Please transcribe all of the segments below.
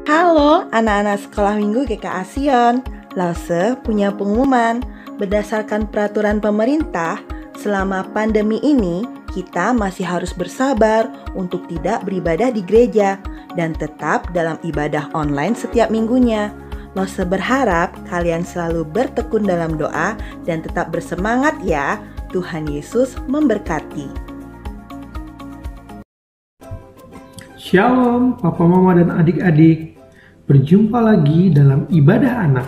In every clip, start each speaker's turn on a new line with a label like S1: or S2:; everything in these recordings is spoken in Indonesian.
S1: Halo anak-anak sekolah minggu GKA Sion. Lause punya pengumuman. Berdasarkan peraturan pemerintah, selama pandemi ini kita masih harus bersabar untuk tidak beribadah di gereja dan tetap dalam ibadah online setiap minggunya. Lause berharap kalian selalu bertekun dalam doa dan tetap bersemangat ya. Tuhan Yesus memberkati.
S2: Shalom Papa Mama dan adik-adik. Berjumpa lagi dalam ibadah anak.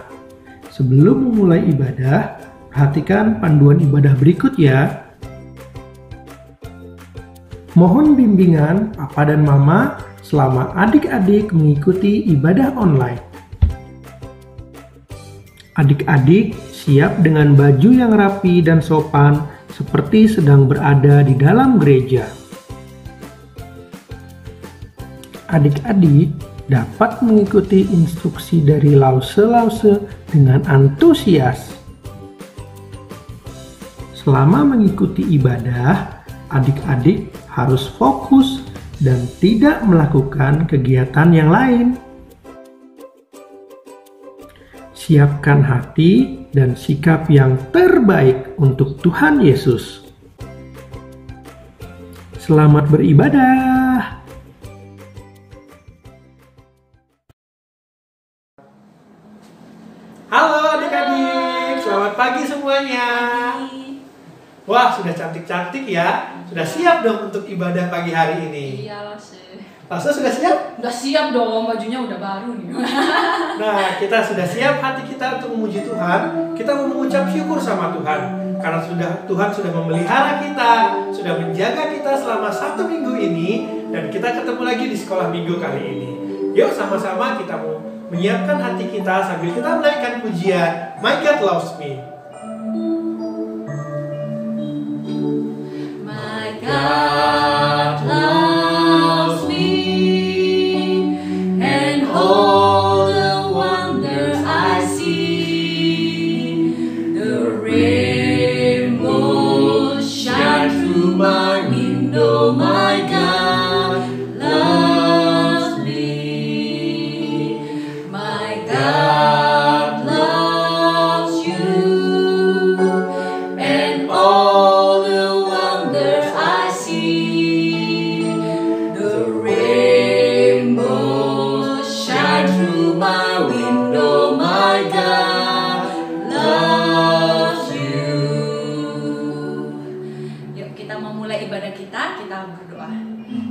S2: Sebelum memulai ibadah, perhatikan panduan ibadah berikut ya. Mohon bimbingan Papa dan Mama selama adik-adik mengikuti ibadah online. Adik-adik siap dengan baju yang rapi dan sopan seperti sedang berada di dalam gereja. Adik-adik dapat mengikuti instruksi dari lause-lause dengan antusias. Selama mengikuti ibadah, adik-adik harus fokus dan tidak melakukan kegiatan yang lain. Siapkan hati dan sikap yang terbaik untuk Tuhan Yesus. Selamat beribadah. Halo adik-adik, selamat pagi semuanya. Wah, sudah cantik-cantik ya. Sudah siap dong untuk ibadah pagi hari ini.
S3: Iya, Lause.
S2: Lause sudah siap?
S3: Udah siap dong, bajunya udah baru nih.
S2: Nah, kita sudah siap hati kita untuk memuji Tuhan. Kita mau mengucap syukur sama Tuhan. Karena Tuhan sudah memelihara kita, sudah menjaga kita selama 1 minggu ini. Dan kita ketemu lagi di sekolah minggu kali ini. Yuk sama-sama kita mau menyiapkan hati kita sambil kita menaikkan pujian My God Loves Me.
S3: My God loves me, and all the wonders I see. The rainbow shine through my window. My God loves me. My God loves you, and all the wonders I see. The rainbow shine through my window. My God loves you. Yuk kita memulai ibadah kita berdoa.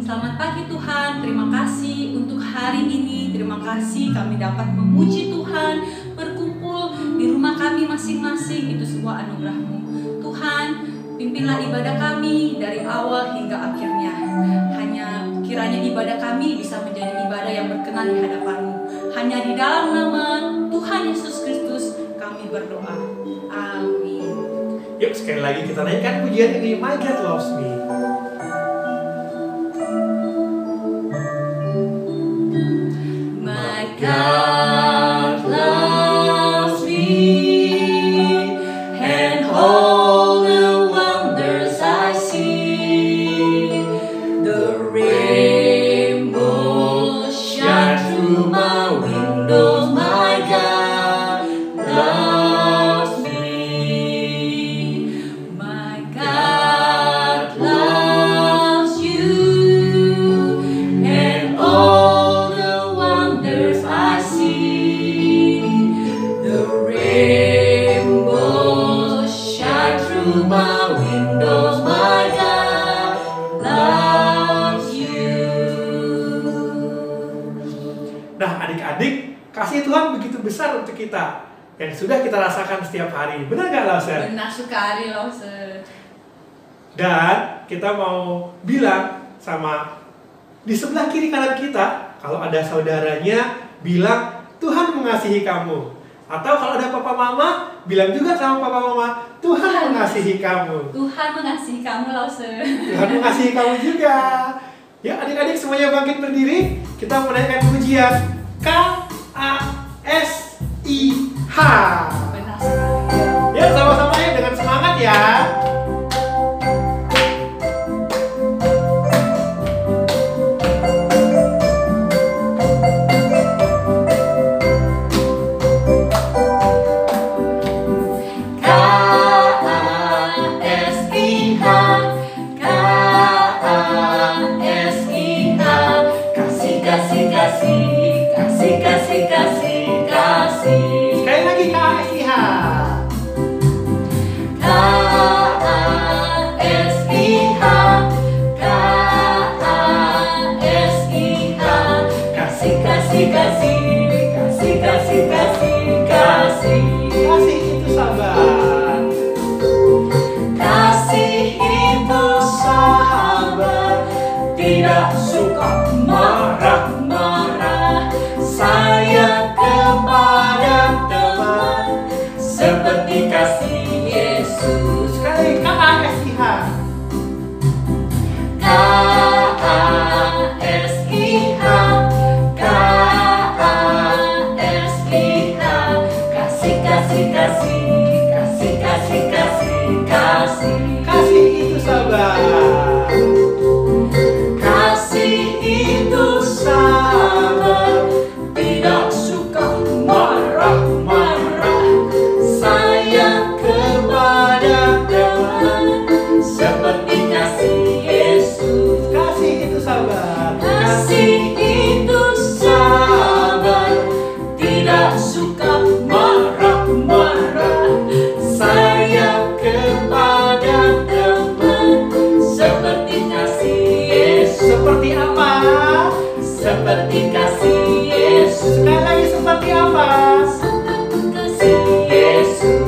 S3: Selamat pagi Tuhan, terima kasih untuk hari ini. Terima kasih kami dapat memuji Tuhan, berkumpul di rumah kami masing-masing. Itu sebuah anugerah-Mu. Tuhan, pimpinlah ibadah kami dari awal hingga akhirnya. Hanya kiranya ibadah kami bisa menjadi ibadah yang berkenan di hadapan-Mu. Hanya di dalam nama Tuhan Yesus Kristus kami berdoa. Amin.
S2: Yuk sekali lagi kita naikkan pujian ini My God Loves Me.
S3: My God loves me, and all the wonders I see. The rainbow shine through my windows. My God loves me. My God loves you, and all the wonders I see. The rainbow shine through my windows. My God loves you.
S2: Nah adik-adik, kasih Tuhan begitu besar untuk kita yang sudah kita rasakan setiap hari. Benar gak Lause?
S3: Benar sekali, Lause.
S2: Dan kita mau bilang sama di sebelah kiri kanan kita, kalau ada saudaranya bilang Tuhan mengasihi kamu. Atau kalau ada papa mama, bilang juga sama papa mama, Tuhan mengasihi kamu.
S3: Tuhan mengasihi kamu, Lause.
S2: Tuhan mengasihi kamu juga. Ya adik-adik semuanya bangkit berdiri. Kita menaikkan pujian KASIH.
S3: Benar sekali.
S2: Ya sama-sama ya dengan semangat ya.
S3: kasih, kasih, kasih, kasih, kasih, kasih.
S2: Sekali lagi KASIH.
S3: KASIH, KASIH, kasih, kasih, kasih, kasih, kasih, kasih, kasih.
S2: Kasih itu sabar.
S3: Kasih itu sabar, tidak suka marah-marah, sayang kepada teman, seperti kasih Yesus.
S2: Sekali KASIH.
S3: KASIH, KASIH, kasih, kasih, kasih, kasih, kasih, kasih, kasih.
S2: Kasih itu sabar.
S3: Kasih itu sabar, tidak suka marah-marah, sayang kepada teman, seperti kasih Yesus.
S2: Kasih itu sabar.
S3: Kasih itu sabar, tidak suka marah-marah, sayang kepada teman, seperti kasih Yesus.
S2: Seperti apa?
S3: Seperti kasih Yesus.
S2: Sekali lagi seperti apa?
S3: Kasih Yesus.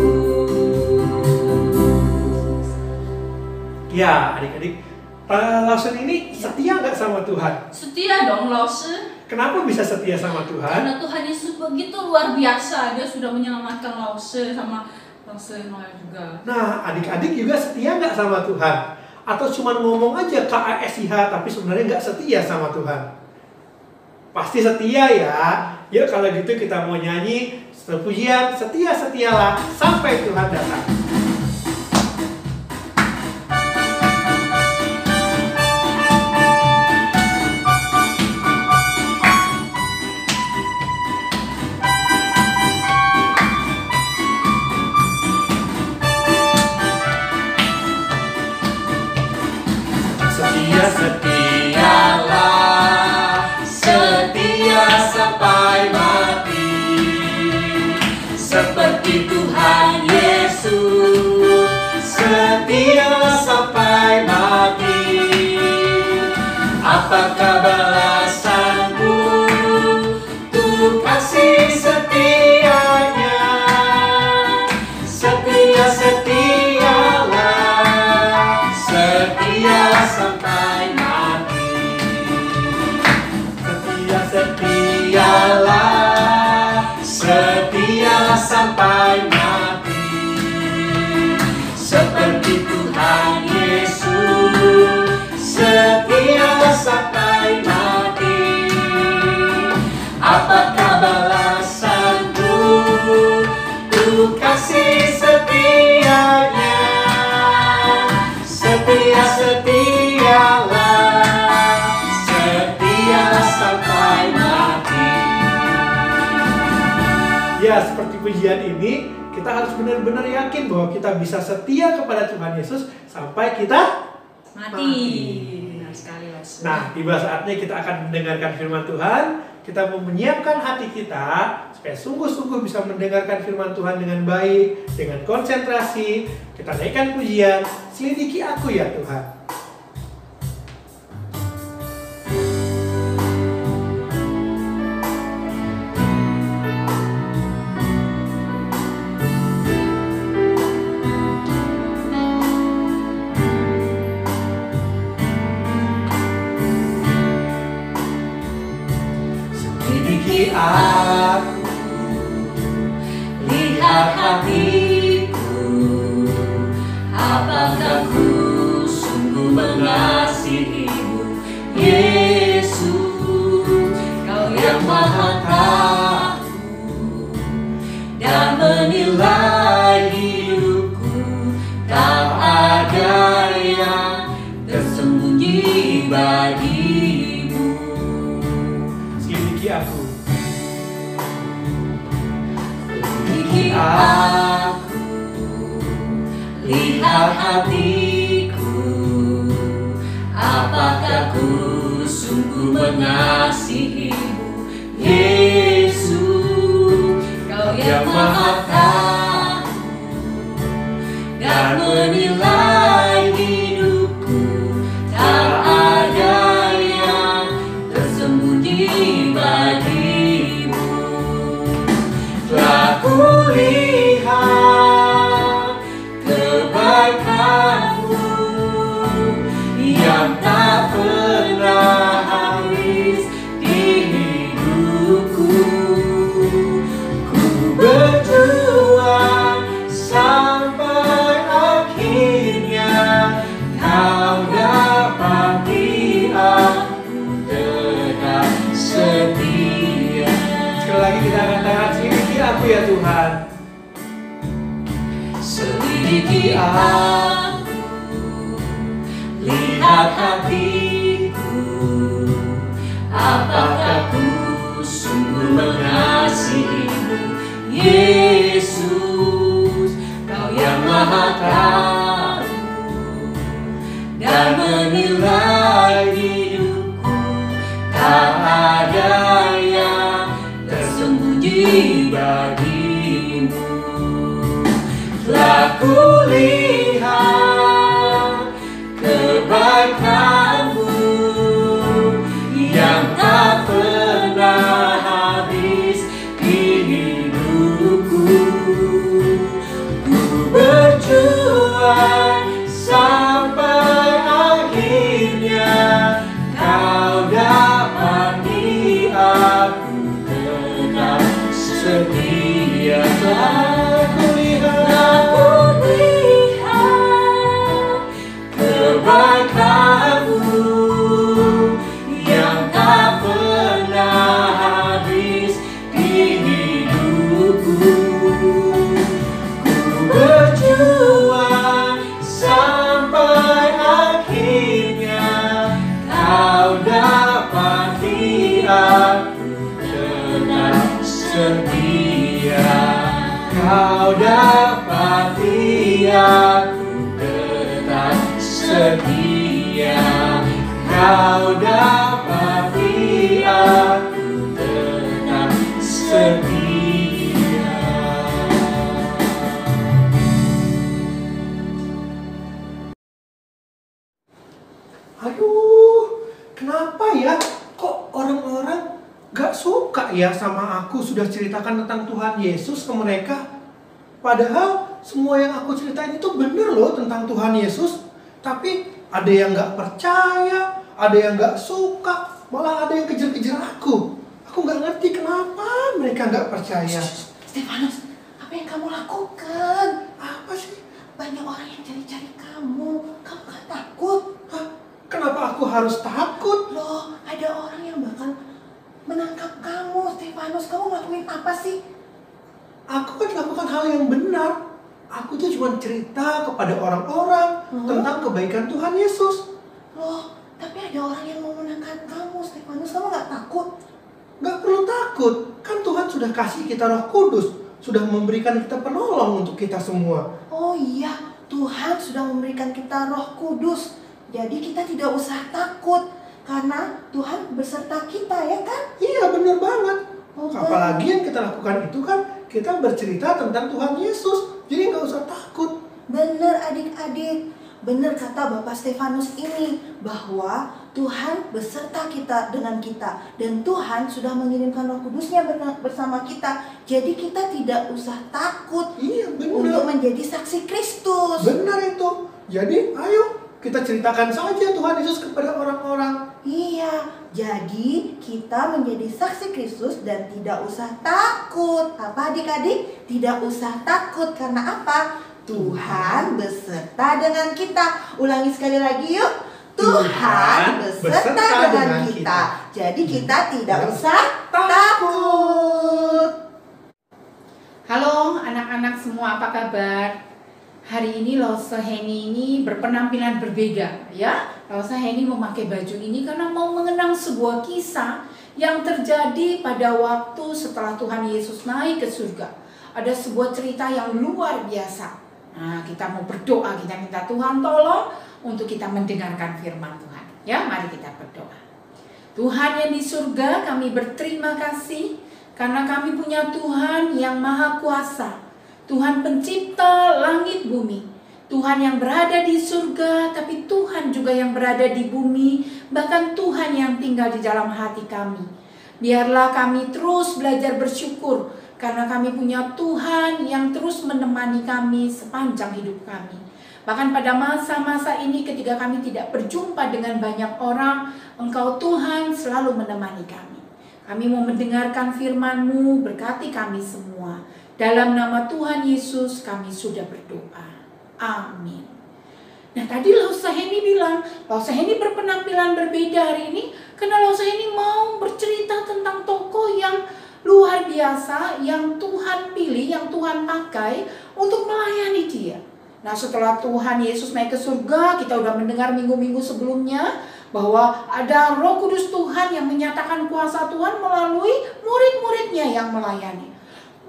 S2: Ya, adik-adik, Lawson ini setia nggak sama Tuhan?
S3: Setia dong, Laoshi.
S2: Kenapa bisa setia sama Tuhan?
S3: Karena Tuhan Yesus begitu luar biasa. Dia sudah menyelamatkan Laoshi sama Laoshi Noel juga.
S2: Nah, adik-adik juga setia nggak sama Tuhan? Atau cuma ngomong aja KASIH tapi sebenarnya nggak setia sama Tuhan? Pasti setia ya. Yuk kalau gitu kita mau nyanyi pujian setia-setialah sampai Tuhan datang.
S3: Setia-setialah, setia sampai mati, seperti Tuhan Yesus, setia sampai mati. Apakah balasanmu untuk kasih setianya? Setia-setialah, setia sampai mati. Setia-setialah, setia sampai mati, seperti Tuhan Yesus, setia sampai mati. Apakah balasanmu untuk kasih setianya? Setia-setialah, setia sampai mati.
S2: Ya, seperti pujian ini, kita harus benar-benar yakin bahwa kita bisa setia kepada Tuhan Yesus sampai kita
S3: Mati. Benar sekali, Laoshi.
S2: Nah, tiba saatnya kita akan mendengarkan firman Tuhan. Kita mau menyiapkan hati kita supaya sungguh-sungguh bisa mendengarkan firman Tuhan dengan baik, dengan konsentrasi. Kita naikkan pujian, selidiki aku ya Tuhan.
S3: Selidiki aku, lihat hatiku, apakah ku sungguh mengasihimu, Yesus. Kau yang maha tahu dan menilai hidupku, tak ada yang tersembunyi bagimu.
S2: Selidiki aku.
S3: Selidiki aku, lihat hatiku, apakah ku sungguh mengasihimu, Yesus. Kau yang Maha Tahu dan menilai hidupku, tak ada yang tersembunyi bagimu. Telah kulihat kebaikanmu yang tak pernah habis di hidupku. Ku berjuang sampai akhirnya kau dapati aku tetap setia.
S2: Sekali lagi kita katakan, selidiki aku ya Tuhan.
S3: Selidiki aku, lihat hatiku, apakah ku sungguh mengasihimu, Yesus. Kau yang Maha Tahu dan menilai hidupku, tak ada yang tersembunyi bagimu. Telah kulihat kebaikanmu yang tak pernah habis di hidupku. Ku berjuang sampai akhirnya kau dapati aku tetap setia. Telah kulihat kebaikanmu yang tak pernah habis di hidupku. Ku berjuang sampai akhirnya kau dapati aku tetap setia. Kau dapati aku tetap setia. Kau dapati aku tetap setia.
S2: Aduh, kenapa ya? Kok orang-orang gak suka ya sama aku sudah ceritakan tentang Tuhan Yesus ke mereka? Padahal semua yang aku ceritain itu bener loh tentang Tuhan Yesus. Tapi ada yang gak percaya, ada yang gak suka, malah ada yang kejar-kejar aku. Aku gak ngerti kenapa mereka gak percaya.
S1: Stefanus, apa yang kamu lakukan?
S2: Apa sih?
S1: Banyak orang yang cari-cari kamu. Kamu gak takut?
S2: Hah? Kenapa aku harus takut?
S1: Loh, ada orang yang bakal menangkap kamu, Stefanus. Kamu ngelakuin apa sih?
S2: Aku kan lakukan hal yang benar. Aku tuh cuma cerita kepada orang-orang tentang kebaikan Tuhan Yesus.
S1: Loh, tapi ada orang yang mau menangkap kamu, Stefanus. Kamu gak takut?
S2: Gak perlu takut, kan Tuhan sudah kasih kita Roh Kudus, sudah memberikan kita penolong untuk kita semua.
S1: Oh iya, Tuhan sudah memberikan kita Roh Kudus. Jadi kita tidak usah takut, karena Tuhan beserta kita, ya kan?
S2: Iya, benar banget.
S1: Oh,
S2: Apalagi yang kita lakukan itu kan kita bercerita tentang Tuhan Yesus, jadi nggak usah takut.
S1: bener adik-adik. Bener kata Bapak Stefanus ini, bahwa Tuhan beserta kita dengan kita. Dan Tuhan sudah mengirimkan Roh Kudusnya bersama kita. Jadi kita tidak usah takut
S2: Iya,
S1: untuk
S2: benar.
S1: menjadi saksi Kristus.
S2: Benar itu. Jadi, ayo kita ceritakan saja Tuhan Yesus kepada orang-orang.
S1: Iya, jadi kita menjadi saksi Kristus dan tidak usah takut. Apa adik-adik? Tidak usah takut, karena apa? Tuhan beserta dengan kita. Ulangi sekali lagi yuk. Tuhan beserta dengan kita. Jadi kita tidak usah takut.
S4: Halo anak-anak semua, apa kabar? Hari ini Lause Heni ini berpenampilan berbeda ya. Lause Heni memakai baju ini karena mau mengenang sebuah kisah yang terjadi pada waktu setelah Tuhan Yesus naik ke surga. Ada sebuah cerita yang luar biasa. Nah, kita mau berdoa, kita minta Tuhan tolong untuk kita mendengarkan firman Tuhan. Ya, mari kita berdoa. Tuhan yang di surga, kami berterima kasih karena kami punya Tuhan yang maha kuasa, Tuhan pencipta langit bumi, Tuhan yang berada di surga, tapi Tuhan juga yang berada di bumi, bahkan Tuhan yang tinggal di dalam hati kami. Biarlah kami terus belajar bersyukur karena kami punya Tuhan yang terus menemani kami sepanjang hidup kami. Bahkan pada masa-masa ini ketika kami tidak berjumpa dengan banyak orang, Engkau Tuhan selalu menemani kami. Kami mau mendengarkan firman-Mu, berkati kami semua. Dalam nama Tuhan Yesus kami sudah berdoa. Amin. Nah tadi Lausa Heni bilang, Lausa Heni berpenampilan berbeda hari ini karena Lausa Heni mau bercerita tentang tokoh yang luar biasa, yang Tuhan pilih, yang Tuhan pakai untuk melayani Dia. Nah setelah Tuhan Yesus naik ke surga, kita udah mendengar minggu-minggu sebelumnya bahwa ada Roh Kudus Tuhan yang menyatakan kuasa Tuhan melalui murid-muridnya yang melayani.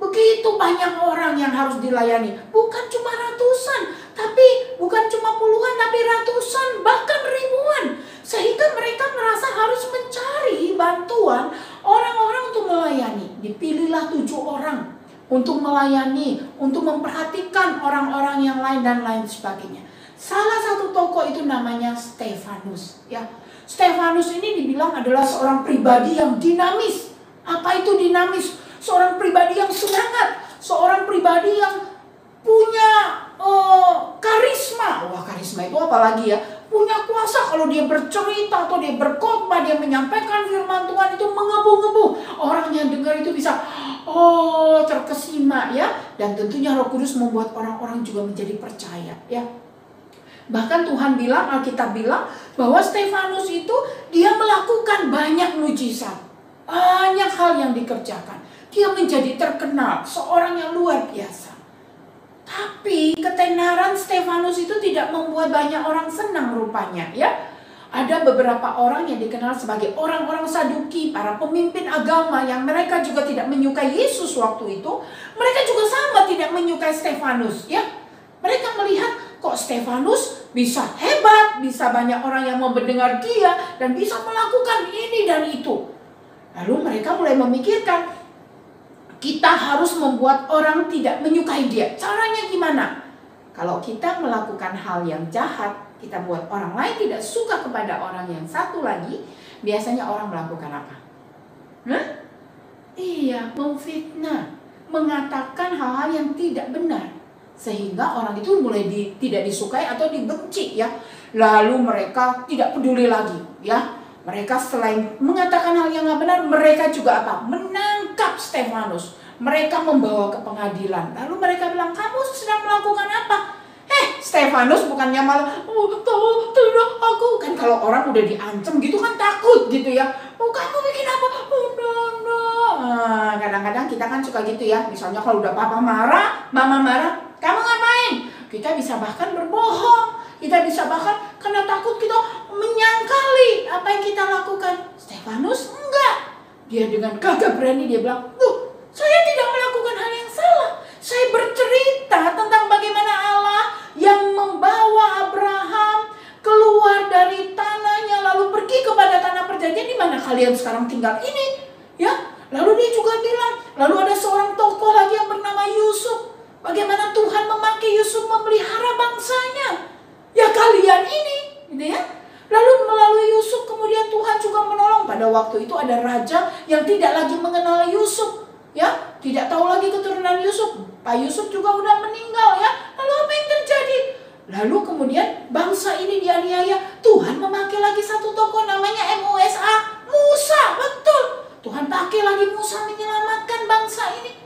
S4: Begitu banyak orang yang harus dilayani, bukan cuma ratusan, tapi bukan cuma puluhan, tapi ratusan, bahkan ribuan. Sehingga mereka merasa harus mencari bantuan orang-orang untuk melayani. Dipilihlah 7 orang untuk melayani, untuk memperhatikan orang-orang yang lain dan lain sebagainya. Salah satu tokoh itu namanya Stefanus. Ya, Stefanus ini dibilang adalah seorang pribadi yang dinamis. Apa itu dinamis? Seorang pribadi yang semangat, seorang pribadi yang punya karisma. Wah, karisma itu apalagi ya? Punya kuasa. Kalau dia bercerita atau dia berkhotbah, dia menyampaikan firman Tuhan itu menggebu-gebu. Orang yang dengar itu bisa terkesima ya. Dan tentunya Roh Kudus membuat orang-orang juga menjadi percaya ya. Bahkan Tuhan bilang, Alkitab bilang bahwa Stefanus itu dia melakukan banyak mujizat. Banyak hal yang dikerjakan. Dia menjadi terkenal, seorang yang luar biasa. Tapi ketenaran Stefanus itu tidak membuat banyak orang senang rupanya ya. Ada beberapa orang yang dikenal sebagai orang-orang Saduki, para pemimpin agama yang mereka juga tidak menyukai Yesus waktu itu. Mereka juga sama tidak menyukai Stefanus ya. Mereka melihat kok Stefanus bisa hebat, bisa banyak orang yang mau mendengar dia dan bisa melakukan ini dan itu. Lalu mereka mulai memikirkan, kita harus membuat orang tidak menyukai dia. Caranya gimana? Kalau kita melakukan hal yang jahat, kita buat orang lain tidak suka kepada orang yang satu lagi, biasanya orang melakukan apa? Iya, memfitnah, mengatakan hal-hal yang tidak benar. Sehingga orang itu mulai tidak disukai atau dibenci ya. Lalu mereka tidak peduli lagi ya. Mereka selain mengatakan hal yang nggak benar, mereka juga apa? Menangkap Stefanus. Mereka membawa ke pengadilan. Lalu mereka bilang, kamu sedang melakukan apa? Stefanus bukannya malah, tidak aku. Kan kalau orang udah diancam gitu kan takut gitu ya. Kamu bikin apa? Kadang-kadang kita kan suka gitu ya. Misalnya kalau udah papa marah, mama marah, kamu ngapain? Kita bisa bahkan berbohong. Kita bisa bahkan karena takut kita menyangkali apa yang kita lakukan. Stefanus enggak. Dia dengan gagah berani dia bilang, saya tidak melakukan hal yang salah. Saya bercerita tentang bagaimana Allah yang membawa Abraham keluar dari tanahnya lalu pergi kepada tanah perjanjian di mana kalian sekarang tinggal ini. Ya, lalu dia juga bilang, lalu ada seorang tokoh lagi yang bernama Yusuf. Bagaimana Tuhan memakai Yusuf memelihara bangsanya. Ya kalian ini, gitu ya. Lalu melalui Yusuf kemudian Tuhan juga menolong. Pada waktu itu ada raja yang tidak lagi mengenal Yusuf, ya, tidak tahu lagi keturunan Yusuf. Pak Yusuf juga udah meninggal ya. Lalu apa yang terjadi? Lalu kemudian bangsa ini dianiaya. Tuhan memakai lagi satu tokoh namanya Musa. Musa, betul. Tuhan pakai lagi Musa menyelamatkan bangsa ini.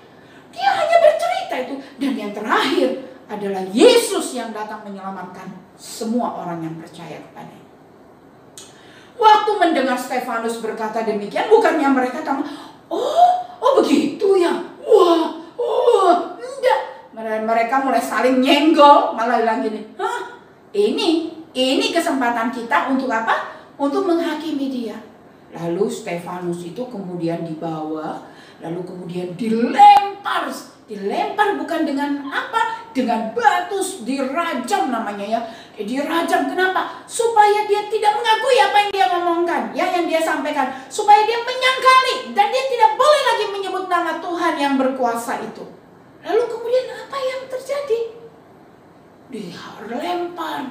S4: Dia hanya bercerita itu. Dan yang terakhir adalah Yesus yang datang menyelamatkan semua orang yang percaya kepadanya. Waktu mendengar Stefanus berkata demikian, bukannya mereka tahu, oh begitu ya, enggak. Mereka mulai saling nyenggol, malah bilang gini, ini kesempatan kita untuk apa? Untuk menghakimi dia. Lalu Stefanus itu kemudian dibawa, lalu kemudian dilempar Dilempar bukan dengan apa? Dengan batu, dirajam namanya ya. Dirajam kenapa? Supaya dia tidak mengakui apa yang dia ngomongkan, ya, yang dia sampaikan. Supaya dia menyangkali dan dia tidak boleh lagi menyebut nama Tuhan yang berkuasa itu. Lalu kemudian apa yang terjadi? Dilempar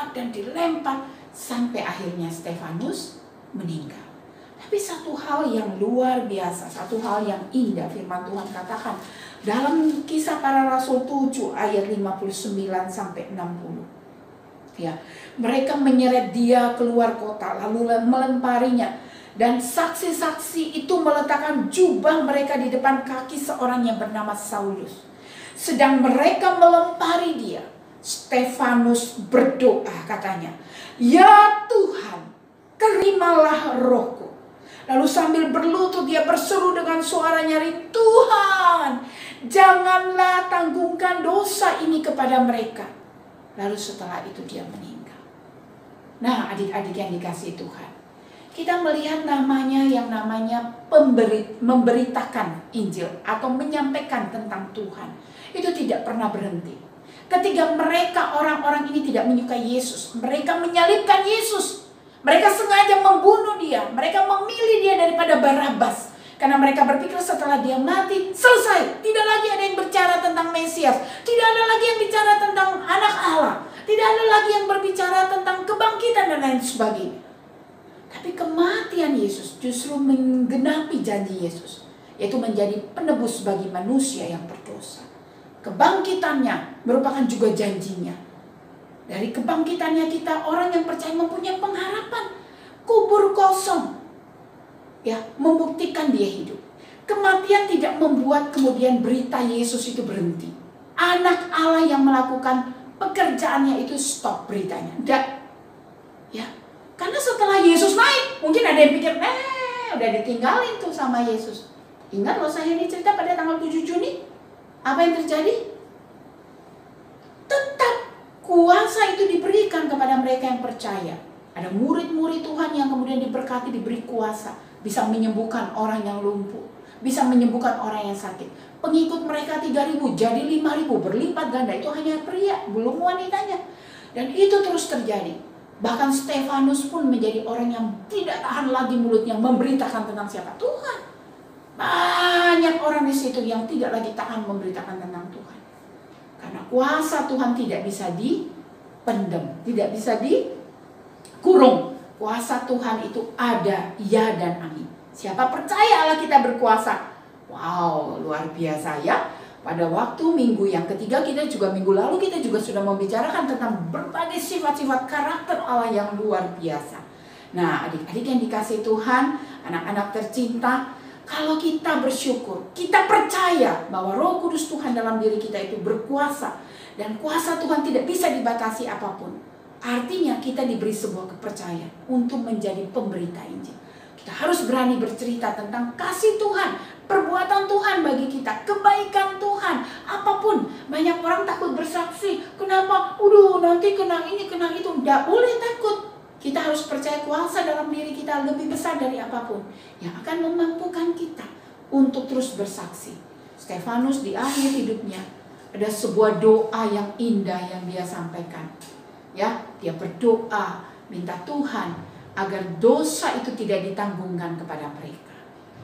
S4: dan dilempar sampai akhirnya Stefanus meninggal. Tapi satu hal yang luar biasa, satu hal yang indah firman Tuhan katakan dalam Kisah Para Rasul 7 ayat 59 sampai 60. Ya, mereka menyeret dia keluar kota lalu melemparinya, dan saksi-saksi itu meletakkan jubah mereka di depan kaki seorang yang bernama Saulus. Sedang mereka melempari dia, Stefanus berdoa katanya, "Ya Tuhan, terimalah rohku." Lalu sambil berlutut dia berseru dengan suara nyaring, "Tuhan, janganlah tanggungkan dosa ini kepada mereka." Lalu setelah itu dia meninggal. Nah, adik-adik yang dikasihi Tuhan, kita melihat yang namanya memberitakan Injil atau menyampaikan tentang Tuhan. Itu tidak pernah berhenti. Ketika mereka, orang-orang ini tidak menyukai Yesus, mereka menyalibkan Yesus. Mereka sengaja membunuh dia. Mereka memilih dia daripada Barabas. Karena mereka berpikir setelah dia mati, selesai. Tidak lagi ada yang bicara tentang Mesias. Tidak ada lagi yang bicara tentang anak Allah. Tidak ada lagi yang berbicara tentang kebangkitan dan lain sebagainya. Tapi kematian Yesus justru menggenapi janji Yesus, yaitu menjadi penebus bagi manusia yang berdosa. Kebangkitannya merupakan juga janjinya. Dari kebangkitannya kita, orang yang percaya mempunyai pengharapan. Kubur kosong, ya, membuktikan dia hidup. Kematian tidak membuat kemudian berita Yesus itu berhenti. Anak Allah yang melakukan pekerjaannya itu stop beritanya. Tidak, ya, karena setelah Yesus naik, mungkin ada yang pikir, udah ditinggalin tuh sama Yesus. Ingat loh, saya ini cerita pada tanggal 7 Juni. Apa yang terjadi? Tetap kuasa itu diberikan kepada mereka yang percaya. Ada murid-murid Tuhan yang kemudian diberkati, diberi kuasa. Bisa menyembuhkan orang yang lumpuh. Bisa menyembuhkan orang yang sakit. Pengikut mereka 3.000 jadi 5.000, berlipat ganda. Itu hanya pria, belum wanitanya. Dan itu terus terjadi. Bahkan Stefanus pun menjadi orang yang tidak tahan lagi mulutnya memberitakan tentang siapa? Tuhan. Banyak orang di situ yang tidak lagi tahan memberitakan tentang Tuhan. Karena kuasa Tuhan tidak bisa dipendam, tidak bisa dikurung. Kuasa Tuhan itu ada, ya dan amin. Siapa percaya Allah kita berkuasa? Wow, luar biasa ya. Pada waktu minggu yang ketiga minggu lalu kita juga sudah membicarakan tentang berbagai sifat-sifat karakter Allah yang luar biasa. Nah, adik-adik yang dikasihi Tuhan, anak-anak tercinta, kalau kita bersyukur, kita percaya bahwa Roh Kudus Tuhan dalam diri kita itu berkuasa. Dan kuasa Tuhan tidak bisa dibatasi apapun. Artinya kita diberi sebuah kepercayaan untuk menjadi pemberita Injil. Kita harus berani bercerita tentang kasih Tuhan, perbuatan Tuhan bagi kita, kebaikan Tuhan, apapun. Banyak orang takut bersaksi. Kenapa? Nanti kena ini, kena itu. Tidak boleh takut. Kita harus percaya kuasa dalam diri kita lebih besar dari apapun yang akan memampukan kita untuk terus bersaksi. Stefanus di akhir hidupnya ada sebuah doa yang indah yang dia sampaikan. Ya, dia berdoa minta Tuhan agar dosa itu tidak ditanggungkan kepada mereka.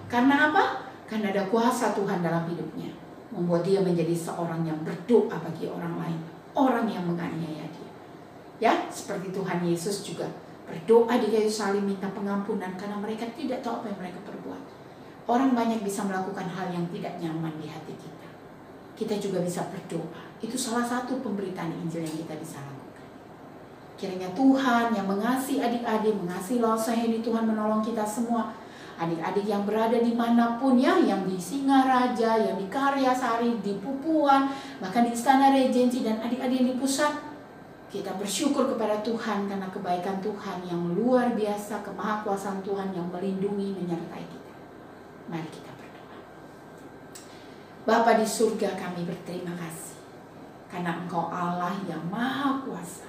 S4: Karena apa? Karena ada kuasa Tuhan dalam hidupnya, membuat dia menjadi seorang yang berdoa bagi orang lain, orang yang menganiaya dia. Ya, seperti Tuhan Yesus juga berdoa di kayu salib minta pengampunan karena mereka tidak tahu apa yang mereka perbuat. Orang banyak bisa melakukan hal yang tidak nyaman di hati kita. Kita juga bisa berdoa. Itu salah satu pemberitaan Injil yang kita bisa lakukan. Kiranya Tuhan yang mengasihi adik-adik, mengasihi Lausaheni, Tuhan menolong kita semua. Adik-adik yang berada dimanapun ya, yang di Singaraja, yang di Karyasari, di Pupuan, bahkan di Istana Regensi, dan adik-adik yang di pusat. Kita bersyukur kepada Tuhan karena kebaikan Tuhan yang luar biasa, kemahakuasaan Tuhan yang melindungi, menyertai kita. Mari kita berdoa. Bapa di surga, kami berterima kasih karena Engkau Allah yang maha kuasa.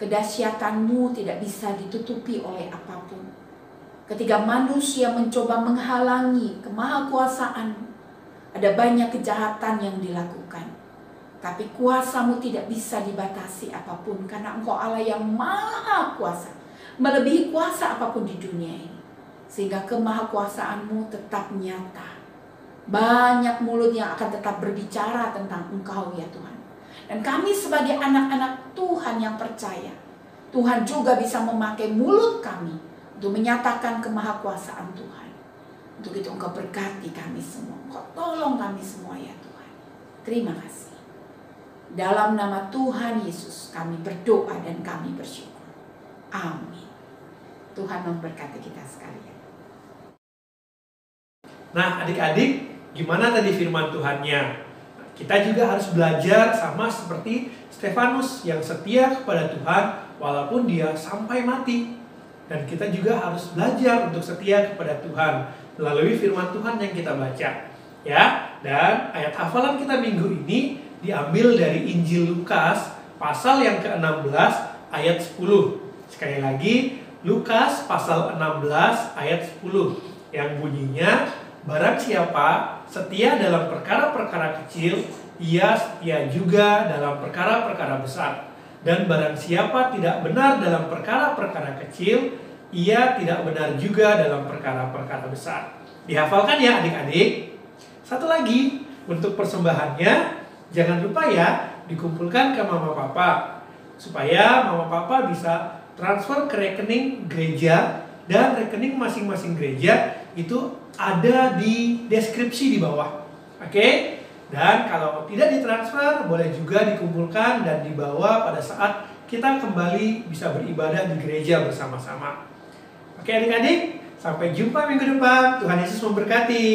S4: Kedahsyatan-Mu tidak bisa ditutupi oleh apapun. Ketika manusia mencoba menghalangi kemahakuasaan-Mu, Ada banyak kejahatan yang dilakukan. Tapi kuasa-Mu tidak bisa dibatasi apapun, karena Engkau Allah yang maha kuasa, melebihi kuasa apapun di dunia ini. Sehingga kemahakuasaan-Mu tetap nyata. Banyak mulut yang akan tetap berbicara tentang Engkau ya Tuhan. Dan kami sebagai anak-anak Tuhan yang percaya, Tuhan juga bisa memakai mulut kami untuk menyatakan kemahakuasaan Tuhan. Untuk itu Engkau berkati kami semua. Engkau tolong kami semua ya Tuhan. Terima kasih. Dalam nama Tuhan Yesus kami berdoa dan kami bersyukur. Amin. Tuhan memberkati kita sekalian.
S2: Nah, adik-adik, gimana tadi firman Tuhannya? Kita juga harus belajar sama seperti Stefanus yang setia kepada Tuhan walaupun dia sampai mati. Dan kita juga harus belajar untuk setia kepada Tuhan melalui firman Tuhan yang kita baca. Ya, dan ayat hafalan kita minggu ini diambil dari Injil Lukas pasal yang ke-16 ayat 10. Sekali lagi, Lukas pasal 16 ayat 10 yang bunyinya, barang siapa setia dalam perkara-perkara kecil, ia setia juga dalam perkara-perkara besar. Dan barang siapa tidak benar dalam perkara-perkara kecil, ia tidak benar juga dalam perkara-perkara besar. Dihafalkan ya adik-adik. Satu lagi, untuk persembahannya jangan lupa ya, dikumpulkan ke mama papa supaya mama papa bisa transfer ke rekening gereja, dan rekening masing-masing gereja itu ada di deskripsi di bawah. Oke? Dan kalau tidak ditransfer, boleh juga dikumpulkan dan dibawa pada saat kita kembali bisa beribadah di gereja bersama-sama. Oke adik-adik, sampai jumpa minggu depan. Tuhan Yesus memberkati.